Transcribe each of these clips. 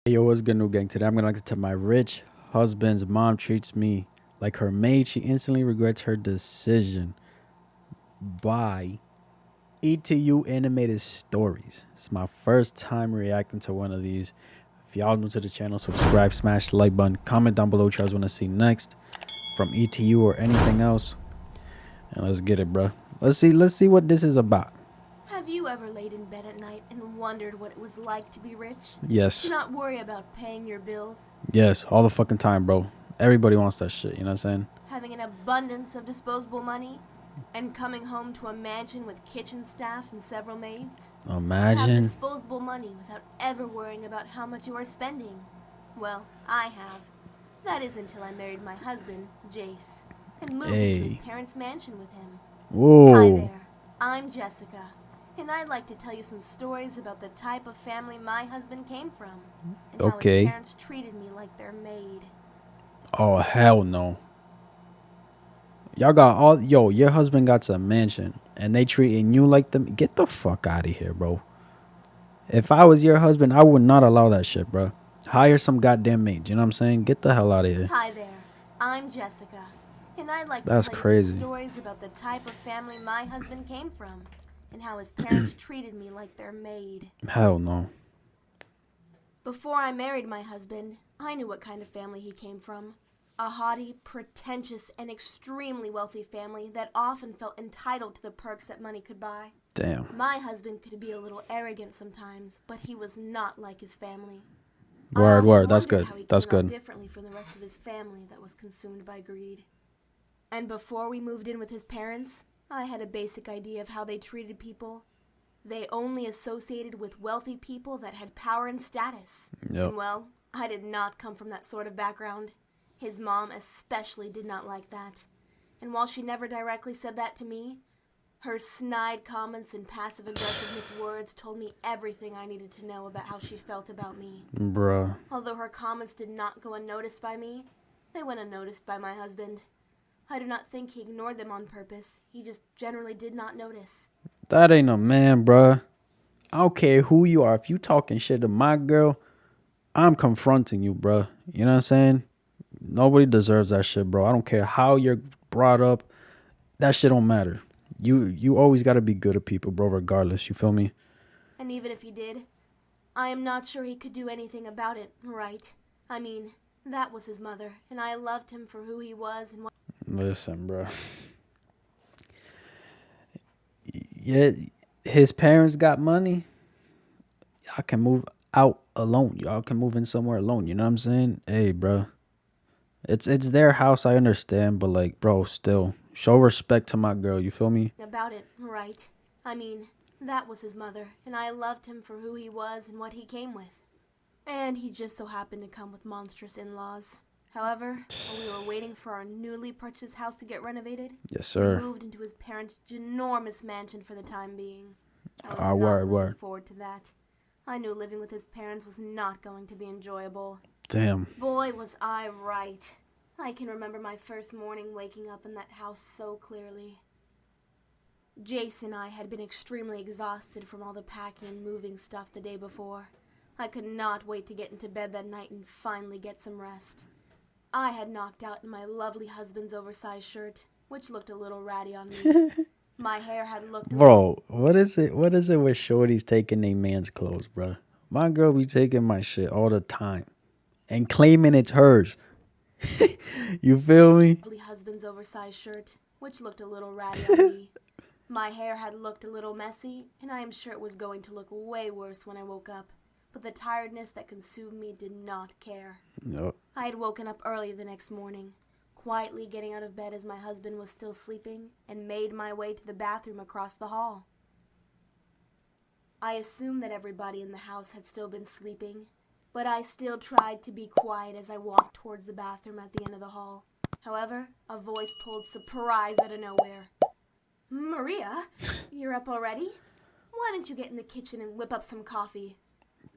Hey, yo, what's good, new gang? Today I'm gonna tell my rich husband's mom treats me like her maid. She instantly regrets her decision by ETU animated stories. It's my first time reacting to one of these. If y'all new to the channel, subscribe, smash the like button, comment down below what you guys want to see next from ETU or anything else. And let's get it, bro. Let's see what this is about. Have you ever laid in bed at night and wondered what it was like to be rich? To Yes. not worry about paying your bills? Yes, all the fucking time, bro. Everybody wants that shit, you know what I'm saying? Having an abundance of disposable money? And coming home to a mansion with kitchen staff and several maids? To have Imagine. disposable money without ever worrying about how much you are spending? Well, I have. That is until I married my husband, Jace, and moved into his Hey. parents' mansion with him. Hi Whoa. there, I'm Jessica, and I'd like to tell you some stories about the type of family my husband came from, and how his Okay. parents treated me like their maid. Oh hell no. Y'all got all your husband got a mansion and they treating you like them. Get the fuck out of here, bro. If I was your husband, I would not allow that shit, bro. Hire some goddamn maid. You know what I'm saying? Get the hell out of here. Hi there, I'm Jessica, and I'd like to That's tell you some crazy. stories about the type of family my husband came from, and how his parents treated me like their maid. Hell no. Before I married my husband, I knew what kind of family he came from. A haughty, pretentious, and extremely wealthy family that often felt entitled to the perks that money could buy. Damn. My husband could be a little arrogant sometimes, but he was not like his family. I Word, often word. That's wondered good. how he That's came out good. differently from the rest of his family that was consumed by greed. And before we moved in with his parents, I had a basic idea of how they treated people. They only associated with wealthy people that had power and status. Yep. And well, I did not come from that sort of background. His mom especially did not like that. And while she never directly said that to me, her snide comments and passive-aggressiveness words told me everything I needed to know about how she felt about me. Bruh. Although her comments did not go unnoticed by me, they went unnoticed by my husband. I do not think he ignored them on purpose. He just generally did not notice. That ain't a man, bruh. I don't care who you are. If you talking shit to my girl, I'm confronting you, bruh. You know what I'm saying? Nobody deserves that shit, bro. I don't care how you're brought up. That shit don't matter. You always gotta be good to people, bro, regardless. You feel me? And even if he did, I am not sure he could do anything about it, right? I mean, that was his mother, and I loved him for who he was and what. Listen, bro. Yeah, his parents got money. Y'all can move out alone. Y'all can move in somewhere alone. You know what I'm saying? Hey, bro. It's their house. I understand, but like, bro, still show respect to my girl. You feel me? About it, right? I mean, that was his mother, and I loved him for who he was and what he came with. And he just so happened to come with monstrous in-laws. However, while we were waiting for our newly purchased house to get renovated, Yes, we sir. moved into his parents' ginormous mansion for the time being. I was Ah, not word, looking word. forward to that. I knew living with his parents was not going to be enjoyable. Damn. Boy, was I right. I can remember my first morning waking up in that house so clearly. Jace and I had been extremely exhausted from all the packing and moving stuff the day before. I could not wait to get into bed that night and finally get some rest. I had knocked out in my lovely husband's oversized shirt, which looked a little ratty on me. My hair had looked Bro, what is it? What is it with shorties taking their man's clothes, bro? My girl be taking my shit all the time and claiming it's hers. You feel me? lovely husband's oversized shirt, which looked a little ratty on me. My hair had looked a little messy, and I am sure it was going to look way worse when I woke up. But the tiredness that consumed me did not care. Yep. I had woken up early the next morning, quietly getting out of bed as my husband was still sleeping, and made my way to the bathroom across the hall. I assumed that everybody in the house had still been sleeping, but I still tried to be quiet as I walked towards the bathroom at the end of the hall. However, a voice pulled surprise out of nowhere. Maria, you're up already? Why don't you get in the kitchen and whip up some coffee?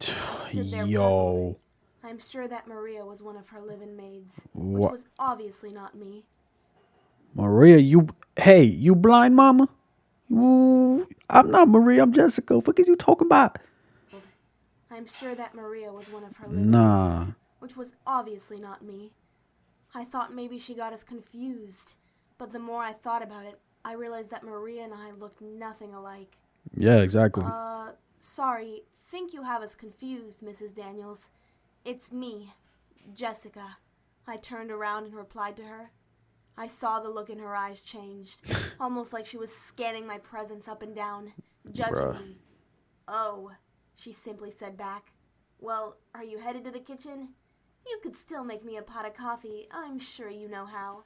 I stood there puzzled. Yo. I'm sure that Maria was one of her live-in maids, which What? was obviously not me. Maria, hey, you blind mama? I'm not Maria, I'm Jessica. What is you talking about? I'm sure that Maria was one of her living Nah. mates, which was obviously not me. I thought maybe she got us confused, but the more I thought about it, I realized that Maria and I looked nothing alike. Yeah, exactly. Sorry, think you have us confused, Mrs. Daniels. It's me, Jessica. I turned around and replied to her. I saw the look in her eyes changed, almost like she was scanning my presence up and down, judging Bruh. me. Oh, she simply said back. Well, are you headed to the kitchen? You could still make me a pot of coffee. I'm sure you know how.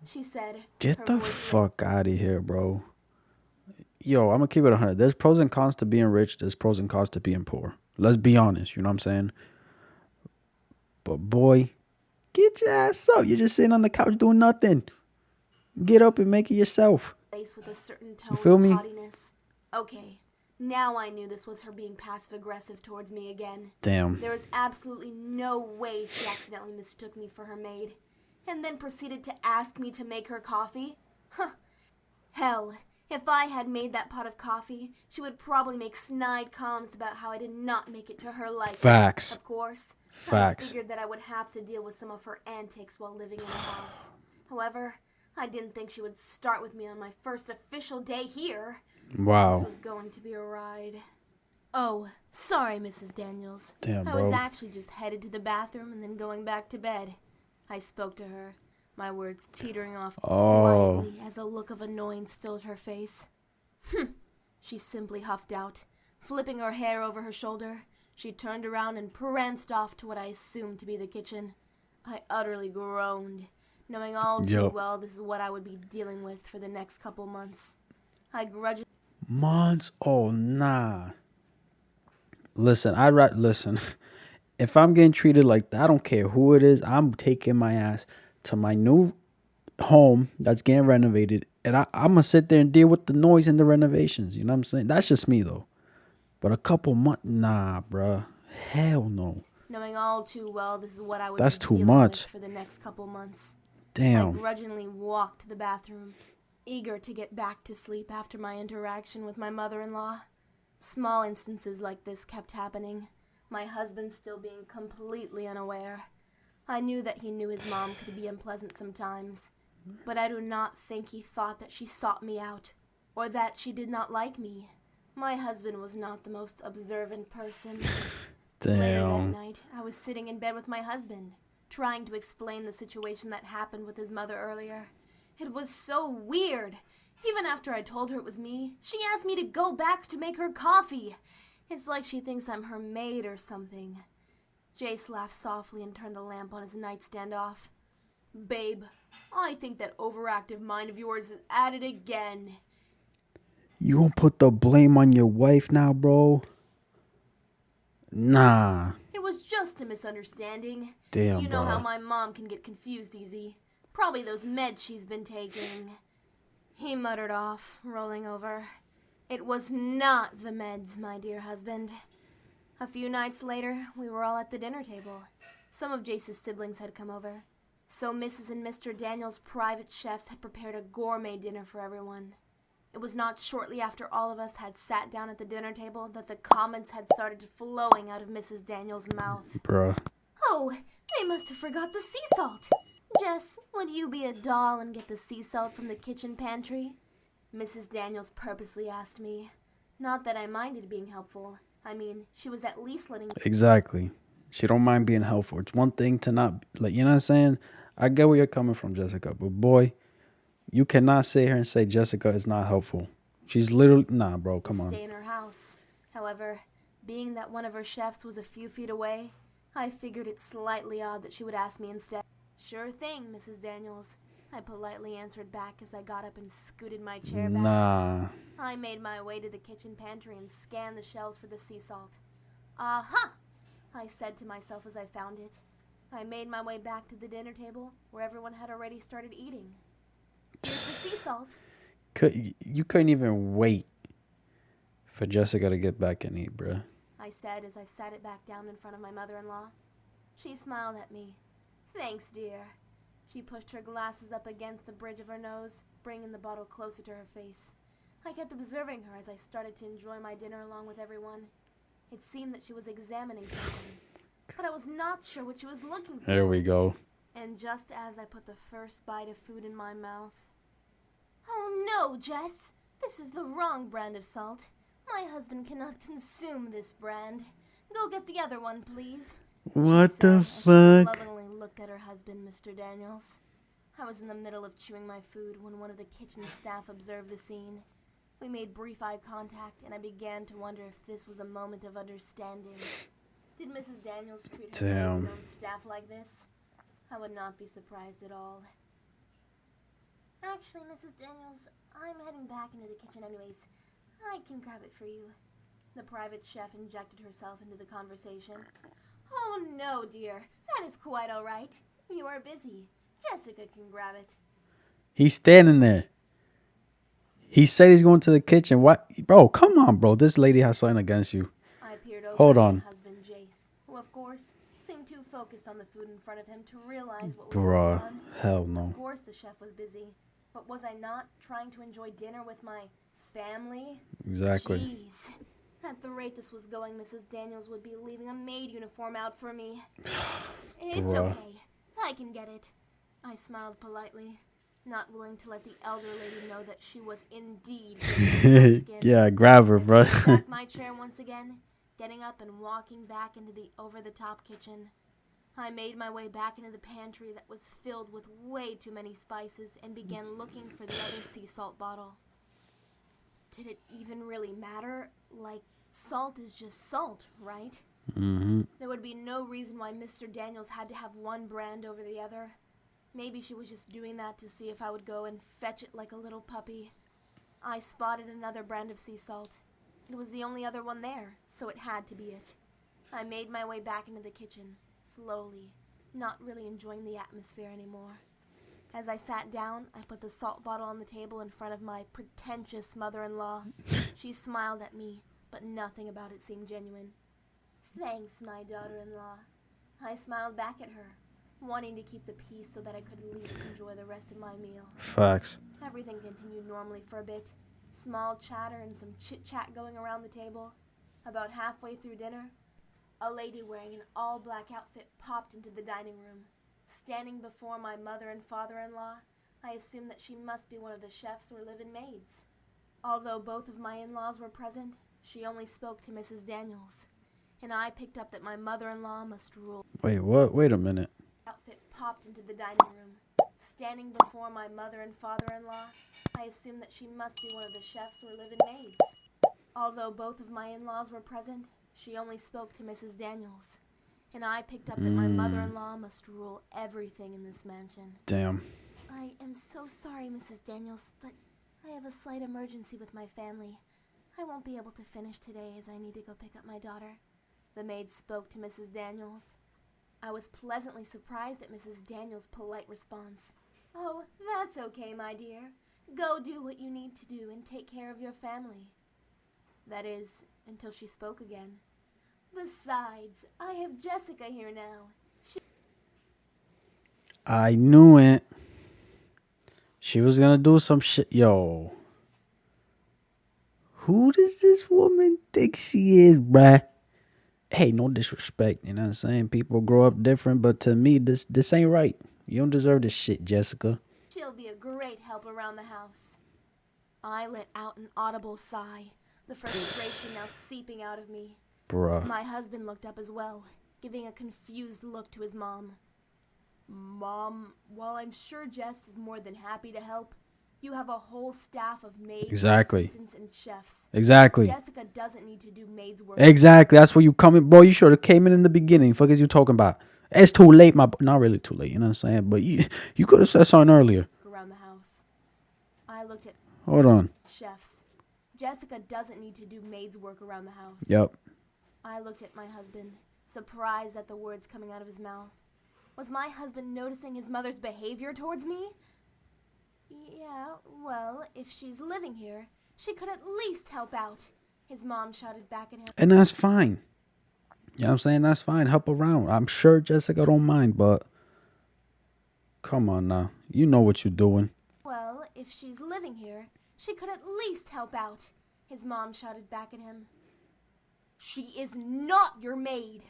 She said. Get her the voice fuck out of here, bro. Yo, I'm gonna keep it 100. There's pros and cons to being rich. There's pros and cons to being poor. Let's be honest. You know what I'm saying? But boy, get your ass up. You're just sitting on the couch doing nothing. Get up and make it yourself. Laced with a certain You tone feel of me? haughtiness. Okay, now I knew this was her being passive-aggressive towards me again. Damn. There was absolutely no way she accidentally mistook me for her maid, and then proceeded to ask me to make her coffee? Huh. Hell, if I had made that pot of coffee, she would probably make snide comments about how I did not make it to her liking. Facts. Of course. Facts. I figured that I would have to deal with some of her antics while living in the house. However, I didn't think she would start with me on my first official day here. Wow. This was going to be a ride. Oh, sorry, Mrs. Daniels. Damn, I was bro. actually just headed to the bathroom and then going back to bed. I spoke to her, my words teetering off quietly as a look of annoyance filled her face. She simply huffed out. Flipping her hair over her shoulder, she turned around and pranced off to what I assumed to be the kitchen. I utterly groaned, knowing all too Yup. well this is what I would be dealing with for the next couple months. I grudgingly... Months? Oh, nah. Listen, listen. If I'm getting treated like that, I don't care who it is. I'm taking my ass to my new home that's getting renovated, and I'm gonna sit there and deal with the noise and the renovations. You know what I'm saying? That's just me though. But a couple months, nah, bruh. Hell no. Knowing all too well this is what I would That's be too dealing much. with for the next couple months. I Damn. grudgingly walked to the bathroom, eager to get back to sleep after my interaction with my mother-in-law. Small instances like this kept happening, my husband still being completely unaware. I knew that he knew his mom could be unpleasant sometimes, but I do not think he thought that she sought me out, or that she did not like me. My husband was not the most observant person. Later that Damn. night, I was sitting in bed with my husband, trying to explain the situation that happened with his mother earlier. It was so weird. Even after I told her it was me, she asked me to go back to make her coffee. It's like she thinks I'm her maid or something. Jace laughed softly and turned the lamp on his nightstand off. Babe, I think that overactive mind of yours is at it again. You gonna put the blame on your wife now, bro? Nah. It was just a misunderstanding. Damn, You know how bro. my mom can get confused easy. Probably those meds she's been taking. He muttered off, rolling over. It was not the meds, my dear husband. A few nights later, we were all at the dinner table. Some of Jace's siblings had come over. So Mrs. and Mr. Daniels' private chefs had prepared a gourmet dinner for everyone. It was not shortly after all of us had sat down at the dinner table that the comments had started flowing out of Mrs. Daniels' mouth. Bruh. Oh, they must have forgot the sea salt. Jess, would you be a doll and get the sea salt from the kitchen pantry? Mrs. Daniels purposely asked me. Not that I minded being helpful. I mean, she was at least letting... Exactly. She don't mind being helpful. It's one thing to not, like, you know what I'm saying? I get where you're coming from, Jessica. But boy, you cannot sit here and say Jessica is not helpful. She's literally, nah, bro, come on. Stay in her house. However, being that one of her chefs was a few feet away, I figured it slightly odd that she would ask me instead. Sure thing, Mrs. Daniels. I politely answered back as I got up and scooted my chair back. Nah. I made my way to the kitchen pantry and scanned the shelves for the sea salt. Aha! I said to myself as I found it. I made my way back to the dinner table where everyone had already started eating. Here's the sea salt. You couldn't even wait for Jessica to get back and eat, bruh. I said as I sat it back down in front of my mother-in-law. She smiled at me. Thanks, dear. She pushed her glasses up against the bridge of her nose, bringing the bottle closer to her face. I kept observing her as I started to enjoy my dinner along with everyone. It seemed that she was examining something, but I was not sure what she was looking for. There we go. And just as I put the first bite of food in my mouth... Oh no, Jess! This is the wrong brand of salt. My husband cannot consume this brand. Go get the other one, please. What the She fuck? lovingly looked at her husband, Mr. Daniels. I was in the middle of chewing my food when one of the kitchen staff observed the scene. We made brief eye contact, and I began to wonder if this was a moment of understanding. Did Mrs. Daniels treat her maids and own staff like this? I would not be surprised at all. Actually, Mrs. Daniels, I'm heading back into the kitchen anyways. I can grab it for you. The private chef injected herself into the conversation. Oh no, dear. That is quite all right. You are busy. Jessica can grab it. He's standing there. He said he's going to the kitchen. What? Bro, come on, bro. This lady has something against you. I peered over Hold at on. my husband, Jace, who, of course, seemed too focused on the food in front of him to realize what was going Bruh, on. hell no. Of course the chef was busy. But was I not trying to enjoy dinner with my family? Exactly. Jeez. At the rate this was going, Mrs. Daniels would be leaving a maid uniform out for me. It's Bruh. okay. I can get it. I smiled politely, not willing to let the elder lady know that she was indeed getting my skin. Yeah, grab her, bro. I pushed back my chair once again, getting up and walking back into the over-the-top kitchen. I made my way back into the pantry that was filled with way too many spices and began looking for the other sea salt bottle. Did it even really matter? Like, salt is just salt, right? Mm-hmm. There would be no reason why Mr. Daniels had to have one brand over the other. Maybe she was just doing that to see if I would go and fetch it like a little puppy. I spotted another brand of sea salt. It was the only other one there, so it had to be it. I made my way back into the kitchen, slowly, not really enjoying the atmosphere anymore. As I sat down, I put the salt bottle on the table in front of my pretentious mother-in-law. She smiled at me, but nothing about it seemed genuine. Thanks, my daughter-in-law. I smiled back at her, wanting to keep the peace so that I could at least enjoy the rest of my meal. Facts. Everything continued normally for a bit. Small chatter and some chit-chat going around the table. About halfway through dinner, a lady wearing an all-black outfit popped into the dining room. Standing before my mother and father-in-law, I assumed that she must be one of the chefs or live-in maids. Although both of my in-laws were present, she only spoke to Mrs. Daniels, and I picked up that my mother-in-law must rule. Wait, what? Wait a minute. Outfit popped into the dining room. Standing before my mother and father-in-law, I assumed that she must be one of the chefs or live-in maids. Although both of my in-laws were present, she only spoke to Mrs. Daniels, and I picked up that my mother-in-law must rule everything in this mansion. Damn. I am so sorry, Mrs. Daniels, but I have a slight emergency with my family. I won't be able to finish today as I need to go pick up my daughter. The maid spoke to Mrs. Daniels. I was pleasantly surprised at Mrs. Daniels' polite response. Oh, that's okay, my dear. Go do what you need to do and take care of your family. That is, until she spoke again. Besides, I have Jessica here now. I knew it. She was gonna do some shit. Yo. Who does this woman think she is, bruh? Hey, no disrespect, you know what I'm saying? People grow up different, but to me, this ain't right. You don't deserve this shit, Jessica. She'll be a great help around the house. I let out an audible sigh, the frustration now seeping out of me. Bruh. My husband looked up as well, giving a confused look to his mom. Mom, while I'm sure Jess is more than happy to help, you have a whole staff of maids, Exactly. assistants, and chefs. Exactly. Jessica doesn't need to do maid's work. Exactly. That's where you come in. Boy, you should have came in the beginning. Fuck is you talking about? It's too late, not really too late, you know what I'm saying? But you could have said something earlier. Around the house. I looked at Hold on. chefs. Jessica doesn't need to do maid's work around the house. Yep. I looked at my husband, surprised at the words coming out of his mouth. Was my husband noticing his mother's behavior towards me? Yeah, well, if she's living here, she could at least help out. His mom shouted back at him. And that's fine. You know what I'm saying? That's fine. Help around. I'm sure Jessica don't mind, but come on now. You know what you're doing. Well, if she's living here, she could at least help out. His mom shouted back at him. She is not your maid.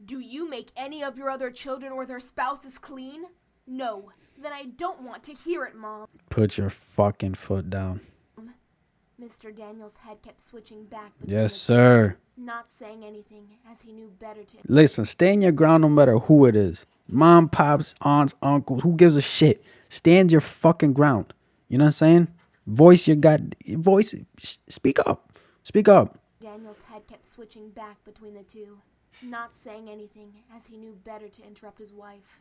Do you make any of your other children or their spouses clean? No. Then I don't want to hear it, Mom. Put your fucking foot down. Mr. Daniel's head kept switching back. Yes, sir. Not saying anything, as he knew better to. Listen, stand your ground no matter who it is. Mom, pops, aunts, uncles, who gives a shit? Stand your fucking ground. You know what I'm saying? Speak up. Speak up. Daniel's head kept switching back between the two, not saying anything, as he knew better to interrupt his wife.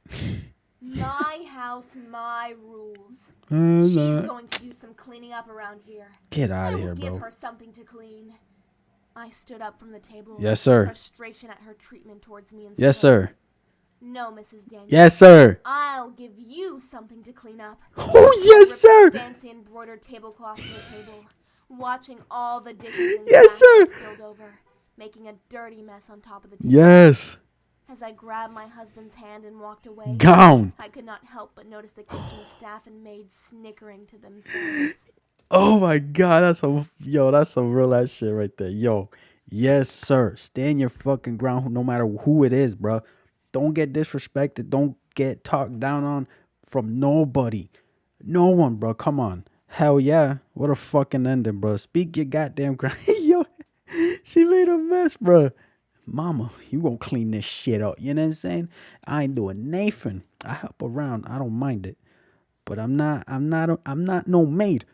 My house, my rules. She's going to do some cleaning up around here. Get out of here, Give bro. her something to clean. I stood up from the table. Yes, sir. Frustration at her treatment towards me. And Yes, said, sir. No, Mrs. Daniel. Yes, sir. I'll give you something to clean up. Oh, yes, sir. Fancy embroidered tablecloth on the table, watching all the dishes and Yes, sir. spilled over, making a dirty mess on top of the table. Yes. As I grabbed my husband's hand and walked away, Gone. I could not help but notice the kitchen staff and maids snickering to themselves. Oh my God, that's some real ass shit right there. Yo, yes, sir. Stand your fucking ground no matter who it is, bro. Don't get disrespected. Don't get talked down on from nobody. No one, bro. Come on. Hell yeah. What a fucking ending, bro. Speak your goddamn ground. Yo, she made a mess, bro. Mama, you gonna clean this shit up. You know what I'm saying? I ain't doing nothing. I help around. I don't mind it. But I'm not no maid.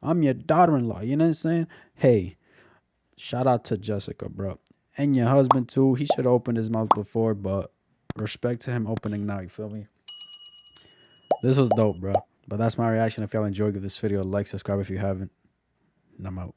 I'm your daughter-in-law. You know what I'm saying? Hey, shout out to Jessica, bro. And your husband too. He should have opened his mouth before, but respect to him opening now. You feel me? This was dope, bro. But that's my reaction. If y'all enjoyed, give this video a like, subscribe if you haven't. And I'm out.